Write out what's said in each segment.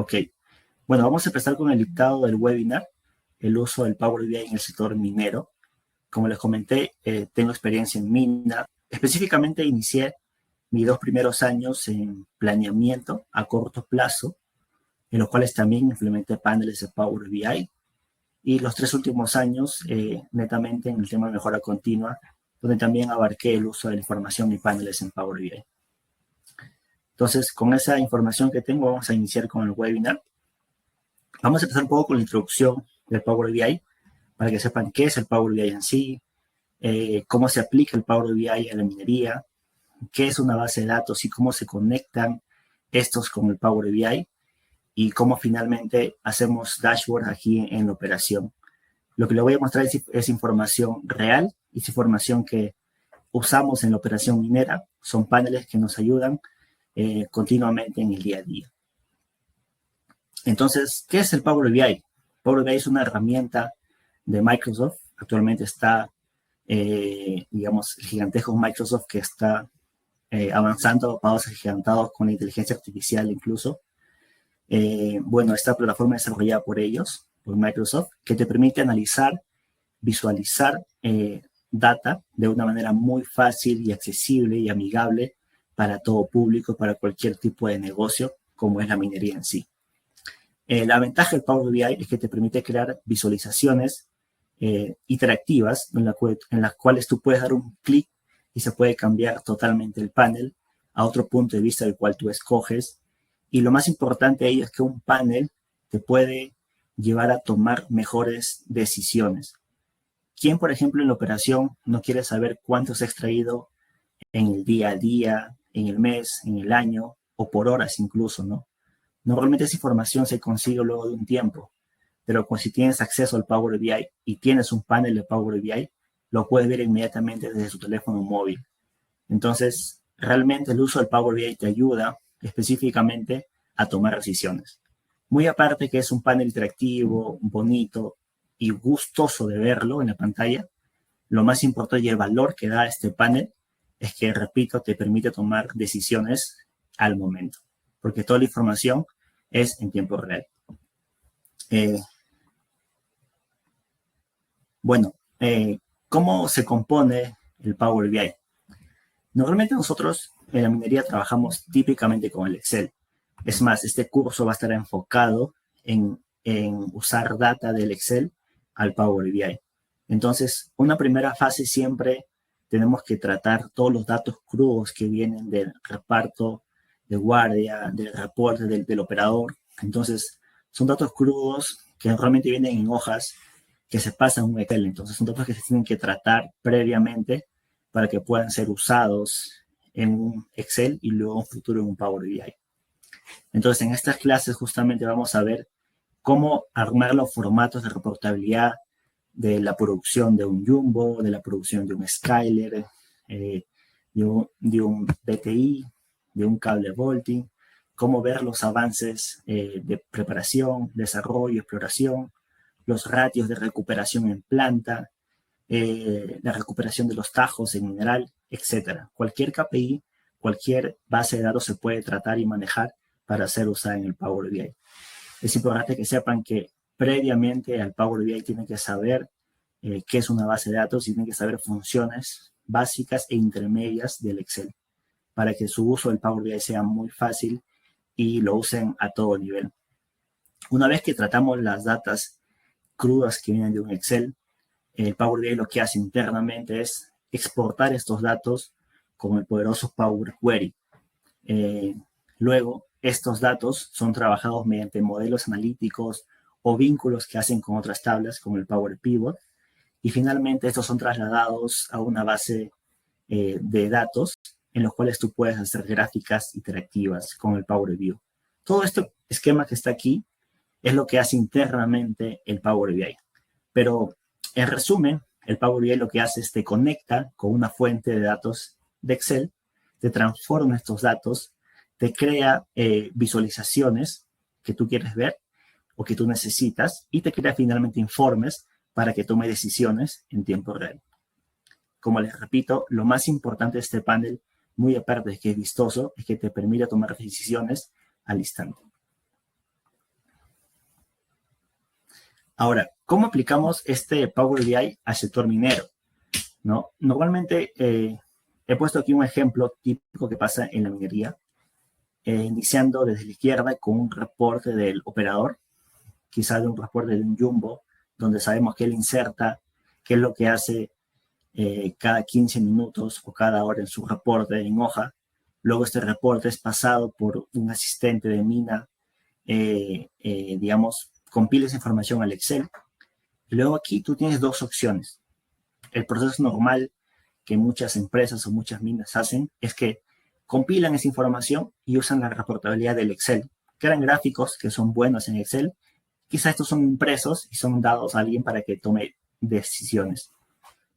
Ok. Bueno, vamos a empezar con el dictado del webinar, el uso del Power BI en el sector minero. Como les comenté, tengo experiencia en mina. Específicamente inicié mis 2 primeros años en planeamiento a corto plazo, en los cuales también implementé paneles de Power BI. Y los 3 últimos años, netamente en el tema de mejora continua, donde también abarqué el uso de la información y paneles en Power BI. Entonces, con esa información que tengo, vamos a iniciar con el webinar. Vamos a empezar un poco con la introducción del Power BI, para que sepan qué es el Power BI en sí, cómo se aplica el Power BI a la minería, qué es una base de datos y cómo se conectan estos con el Power BI y cómo finalmente hacemos dashboard aquí en la operación. Lo que le voy a mostrar es información real, es información que usamos en la operación minera, son paneles que nos ayudan continuamente en el día a día. Entonces, ¿qué es el Power BI? Power BI es una herramienta de Microsoft. Actualmente está, digamos, el gigantesco Microsoft que está avanzando a pasos agigantados con la inteligencia artificial incluso. Bueno, esta plataforma es desarrollada por ellos, por Microsoft, que te permite analizar, visualizar data de una manera muy fácil y accesible y amigable para todo público, para cualquier tipo de negocio, como es la minería en sí. La ventaja del Power BI es que te permite crear visualizaciones interactivas en las cuales tú puedes dar un clic y se puede cambiar totalmente el panel a otro punto de vista del cual tú escoges. Y lo más importante de ello es que un panel te puede llevar a tomar mejores decisiones. ¿Quién, por ejemplo, en la operación no quiere saber cuánto se ha extraído en el día a día, en el mes, en el año o por horas incluso, ¿no? Normalmente esa información se consigue luego de un tiempo, pero si tienes acceso al Power BI y tienes un panel de Power BI, lo puedes ver inmediatamente desde su teléfono móvil. Entonces, realmente el uso del Power BI te ayuda específicamente a tomar decisiones. Muy aparte que es un panel interactivo, bonito y gustoso de verlo en la pantalla, lo más importante y el valor que da este panel es que, repito, te permite tomar decisiones al momento, porque toda la información es en tiempo real. Bueno, ¿cómo se compone el Power BI? Normalmente nosotros en la minería trabajamos típicamente con el Excel. Es más, este curso va a estar enfocado en usar data del Excel al Power BI. Entonces, una primera fase siempre tenemos que tratar todos los datos crudos que vienen del reparto de guardia, del reporte del operador. Entonces, son datos crudos que realmente vienen en hojas que se pasan a un Excel. Entonces, son datos que se tienen que tratar previamente para que puedan ser usados en un Excel y luego en un futuro en un Power BI. Entonces, en estas clases justamente vamos a ver cómo armar los formatos de reportabilidad de la producción de un Jumbo, de la producción de un Skyler, de un BTI, de un cable Volting, cómo ver los avances de preparación, desarrollo, exploración, los ratios de recuperación en planta, la recuperación de los tajos en mineral, etc. Cualquier KPI, cualquier base de datos se puede tratar y manejar para ser usada en el Power BI. Es importante que sepan que previamente al Power BI tienen que saber qué es una base de datos y tienen que saber funciones básicas e intermedias del Excel para que su uso del Power BI sea muy fácil y lo usen a todo nivel. Una vez que tratamos las datas crudas que vienen de un Excel, el Power BI lo que hace internamente es exportar estos datos con el poderoso Power Query. Luego, estos datos son trabajados mediante modelos analíticos o vínculos que hacen con otras tablas, como el Power Pivot. Y finalmente, estos son trasladados a una base de datos en los cuales tú puedes hacer gráficas interactivas con el Power View. Todo este esquema que está aquí es lo que hace internamente el Power BI. Pero, en resumen, el Power BI lo que hace es te conecta con una fuente de datos de Excel, te transforma estos datos, te crea visualizaciones que tú quieres ver o que tú necesitas y te crea finalmente informes para que tome decisiones en tiempo real. Como les repito, lo más importante de este panel, muy aparte de que es vistoso, es que te permite tomar decisiones al instante. Ahora, ¿cómo aplicamos este Power BI al sector minero? ¿No? Normalmente he puesto aquí un ejemplo típico que pasa en la minería, iniciando desde la izquierda con un reporte del operador, quizás de un reporte de un jumbo, donde sabemos que él inserta qué es lo que hace cada 15 minutos o cada hora en su reporte en hoja. Luego este reporte es pasado por un asistente de mina, digamos, compila esa información al Excel. Y luego aquí tú tienes dos opciones. El proceso normal que muchas empresas o muchas minas hacen es que compilan esa información y usan la reportabilidad del Excel. Crean gráficos que son buenos en Excel. Quizás estos son impresos y son dados a alguien para que tome decisiones.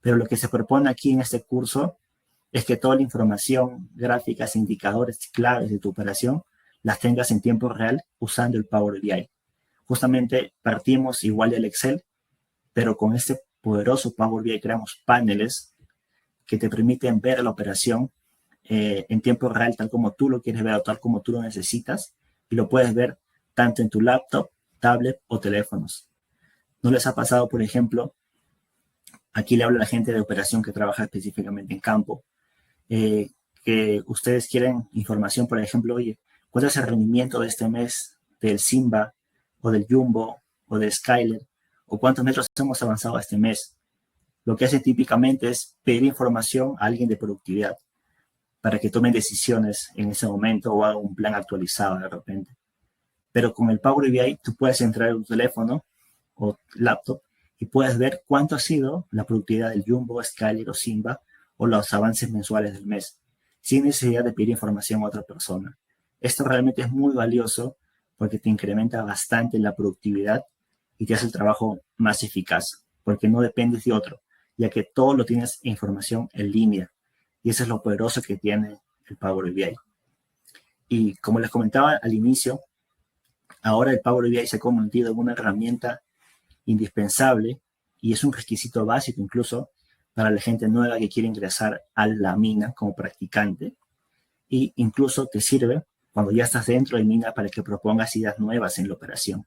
Pero lo que se propone aquí en este curso es que toda la información, gráficas, indicadores claves de tu operación, las tengas en tiempo real usando el Power BI. Justamente partimos igual del Excel, pero con este poderoso Power BI creamos paneles que te permiten ver la operación en tiempo real, tal como tú lo quieres ver o tal como tú lo necesitas, y lo puedes ver tanto en tu laptop, tablet o teléfonos. ¿No les ha pasado, por ejemplo, aquí le hablo a la gente de operación que trabaja específicamente en campo, que ustedes quieren información, por ejemplo, oye, ¿cuál es el rendimiento de este mes del Simba o del Jumbo o del Skyler? ¿O cuántos metros hemos avanzado este mes? Lo que hace típicamente es pedir información a alguien de productividad para que tomen decisiones en ese momento o haga un plan actualizado de repente. Pero con el Power BI tú puedes entrar en tu teléfono o laptop y puedes ver cuánto ha sido la productividad del Jumbo, Skyler o Simba o los avances mensuales del mes, sin necesidad de pedir información a otra persona. Esto realmente es muy valioso porque te incrementa bastante la productividad y te hace el trabajo más eficaz, porque no dependes de otro, ya que todo lo tienes información en línea. Y eso es lo poderoso que tiene el Power BI. Y como les comentaba al inicio, ahora el Power BI se ha convertido en una herramienta indispensable y es un requisito básico incluso para la gente nueva que quiere ingresar a la mina como practicante, y incluso te sirve cuando ya estás dentro de mina para que propongas ideas nuevas en la operación.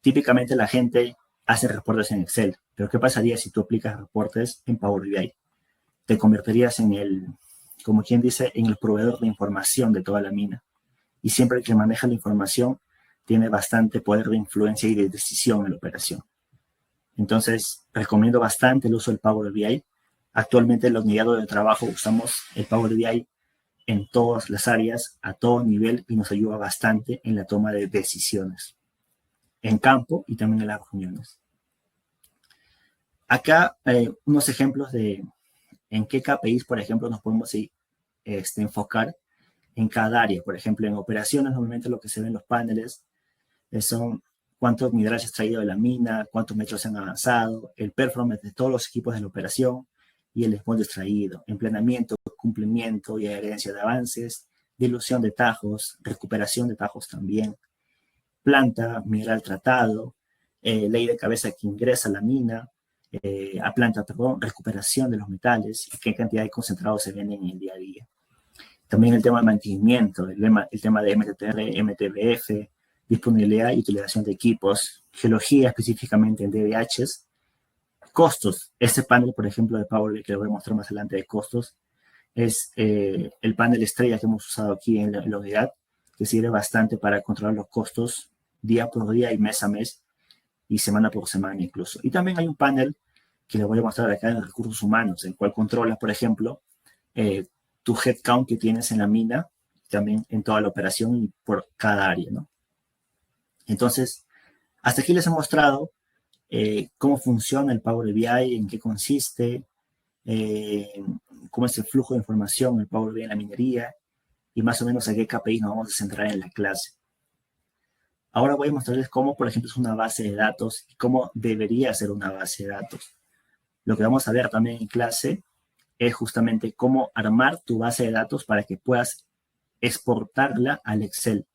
Típicamente la gente hace reportes en Excel, pero ¿qué pasaría si tú aplicas reportes en Power BI? Te convertirías en el, como quien dice, en el proveedor de información de toda la mina. Y siempre que maneja la información, tiene bastante poder de influencia y de decisión en la operación. Entonces, recomiendo bastante el uso del Power BI. Actualmente en la unidad de trabajo usamos el Power BI en todas las áreas, a todo nivel, y nos ayuda bastante en la toma de decisiones, en campo y también en las reuniones. Acá unos ejemplos de en qué KPIs, por ejemplo, nos podemos enfocar en cada área. Por ejemplo, en operaciones, normalmente lo que se ve en los paneles son cuántos minerales se han extraído de la mina, cuántos metros se han avanzado, el performance de todos los equipos de la operación y el esfuerzo extraído, empleamiento, cumplimiento y adherencia de avances, dilución de tajos, recuperación de tajos también, planta, mineral tratado, ley de cabeza que ingresa a la mina, a planta, perdón, recuperación de los metales y qué cantidad de concentrados se venden en el día a día. También el tema de mantenimiento, el tema de MTTR, MTBF, disponibilidad y utilización de equipos, geología específicamente en DBHs, costos. Este panel, por ejemplo, de Power BI que le voy a mostrar más adelante de costos, es el panel estrella que hemos usado aquí en la unidad, que sirve bastante para controlar los costos día por día y mes a mes y semana por semana incluso. Y también hay un panel que les voy a mostrar acá en recursos humanos, el cual controla, por ejemplo, tu headcount que tienes en la mina, también en toda la operación y por cada área, ¿no? Entonces, hasta aquí les he mostrado cómo funciona el Power BI, en qué consiste, eh, cómo es el flujo de información, el Power BI en la minería y más o menos a qué KPI nos vamos a centrar en la clase. Ahora voy a mostrarles cómo, por ejemplo, es una base de datos y cómo debería ser una base de datos. Lo que vamos a ver también en clase es justamente cómo armar tu base de datos para que puedas exportarla al Excel,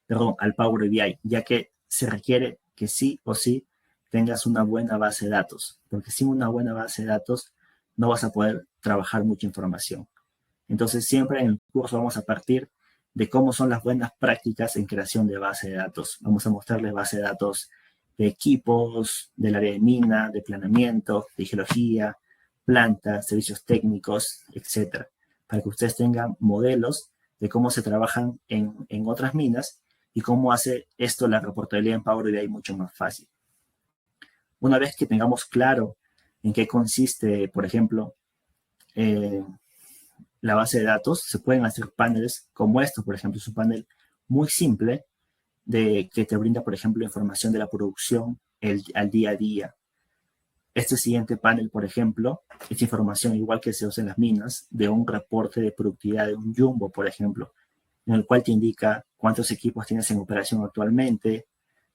perdón, al Power BI, ya que se requiere que sí o sí tengas una buena base de datos, porque sin una buena base de datos no vas a poder trabajar mucha información. Entonces, siempre en el curso vamos a partir de cómo son las buenas prácticas en creación de base de datos. Vamos a mostrarles base de datos de equipos, del área de mina, de planeamiento, de geología, plantas, servicios técnicos, etcétera, para que ustedes tengan modelos de cómo se trabajan en otras minas y cómo hace esto la reportabilidad en Power BI mucho más fácil. Una vez que tengamos claro en qué consiste, por ejemplo, la base de datos, se pueden hacer paneles como esto, por ejemplo, es un panel muy simple que te brinda, por ejemplo, información de la producción al día a día. Este siguiente panel, por ejemplo, es información igual que se usa en las minas, de un reporte de productividad de un jumbo, por ejemplo, en el cual te indica cuántos equipos tienes en operación actualmente,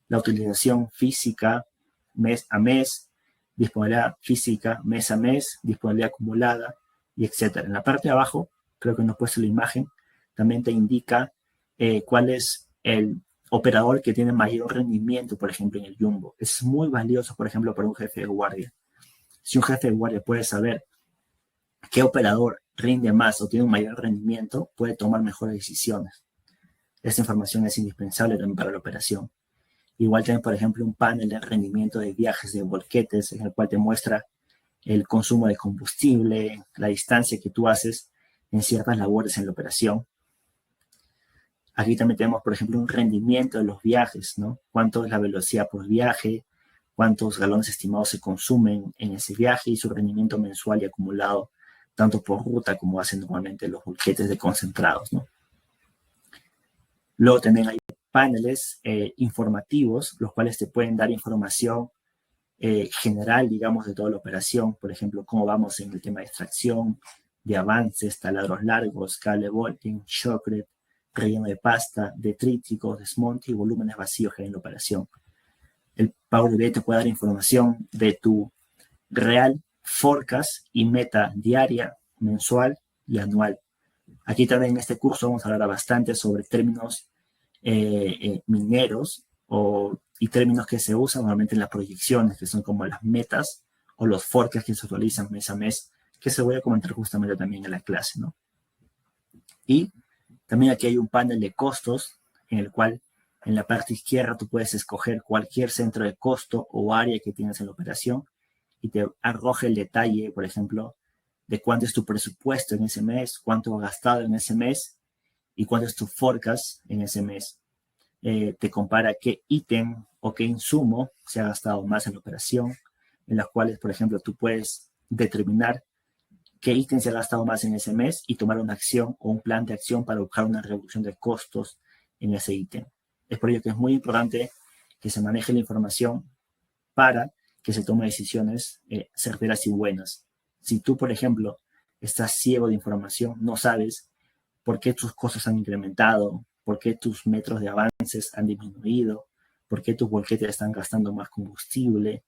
la utilización física mes a mes, disponibilidad física mes a mes, disponibilidad acumulada, y etcétera. En la parte de abajo, creo que nos puesto la imagen, también te indica cuál es el operador que tiene mayor rendimiento, por ejemplo, en el jumbo. Es muy valioso, por ejemplo, para un jefe de guardia. Si un jefe de guardia puede saber qué operador rinde más o tiene un mayor rendimiento, puede tomar mejores decisiones. Esta información es indispensable también para la operación. Igual también, por ejemplo, un panel de rendimiento de viajes de volquetes, en el cual te muestra el consumo de combustible, la distancia que tú haces en ciertas labores en la operación. Aquí también tenemos, por ejemplo, un rendimiento de los viajes, ¿no? Cuánto es la velocidad por viaje, cuántos galones estimados se consumen en ese viaje y su rendimiento mensual y acumulado, tanto por ruta como hacen normalmente los volquetes de concentrados, ¿no? Luego también hay paneles informativos, los cuales te pueden dar información general, digamos, de toda la operación. Por ejemplo, cómo vamos en el tema de extracción, de avances, taladros largos, cable bolting, shotcrete, relleno de pasta, detríticos, desmonte y volúmenes vacíos que hay en la operación. El Power BI te puede dar información de tu real forecast y meta diaria, mensual y anual. Aquí también en este curso vamos a hablar bastante sobre términos mineros y términos que se usan normalmente en las proyecciones, que son como las metas o los forecasts que se actualizan mes a mes, que se voy a comentar justamente también en la clase, ¿no? Y también aquí hay un panel de costos en el cual en la parte izquierda tú puedes escoger cualquier centro de costo o área que tienes en la operación y te arroja el detalle, por ejemplo, de cuánto es tu presupuesto en ese mes, cuánto has gastado en ese mes y cuánto es tu forecast en ese mes. Te compara qué ítem o qué insumo se ha gastado más en la operación, en las cuales, por ejemplo, tú puedes determinar qué ítem se ha gastado más en ese mes y tomar una acción o un plan de acción para buscar una reducción de costos en ese ítem. Es por ello que es muy importante que se maneje la información para que se tomen decisiones certeras y buenas. Si tú, por ejemplo, estás ciego de información, no sabes por qué tus costos han incrementado, por qué tus metros de avances han disminuido, por qué tus volquetes están gastando más combustible,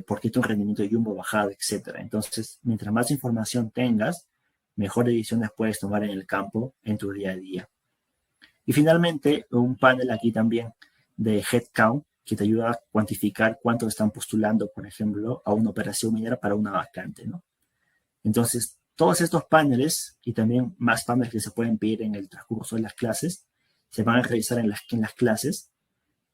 por qué tu rendimiento de jumbo ha bajado, etc. Entonces, mientras más información tengas, mejores decisiones puedes tomar en el campo en tu día a día. Y finalmente, un panel aquí también de headcount que te ayuda a cuantificar cuánto están postulando, por ejemplo, a una operación minera para una vacante, ¿no? Entonces, todos estos paneles y también más paneles que se pueden pedir en el transcurso de las clases, se van a realizar en las clases.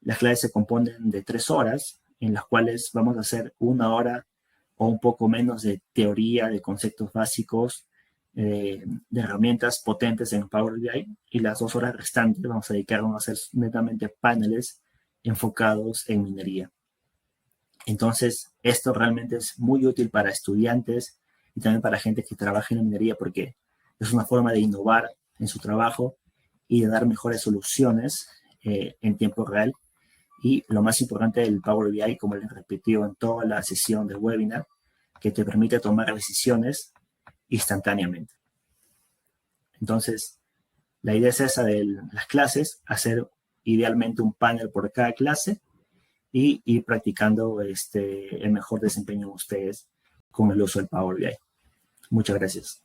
Las clases se componen de 3 horas, en las cuales vamos a hacer 1 hora o un poco menos de teoría, de conceptos básicos, de herramientas potentes en Power BI, y las 2 horas restantes vamos a dedicarnos a hacer netamente paneles enfocados en minería. Entonces, esto realmente es muy útil para estudiantes y también para gente que trabaja en la minería porque es una forma de innovar en su trabajo y de dar mejores soluciones en tiempo real. Y lo más importante del Power BI, como les repitió en toda la sesión del webinar, que te permite tomar decisiones instantáneamente. Entonces, la idea es esa de las clases, hacer idealmente un panel por cada clase y ir practicando el mejor desempeño de ustedes con el uso del Power BI. Muchas gracias.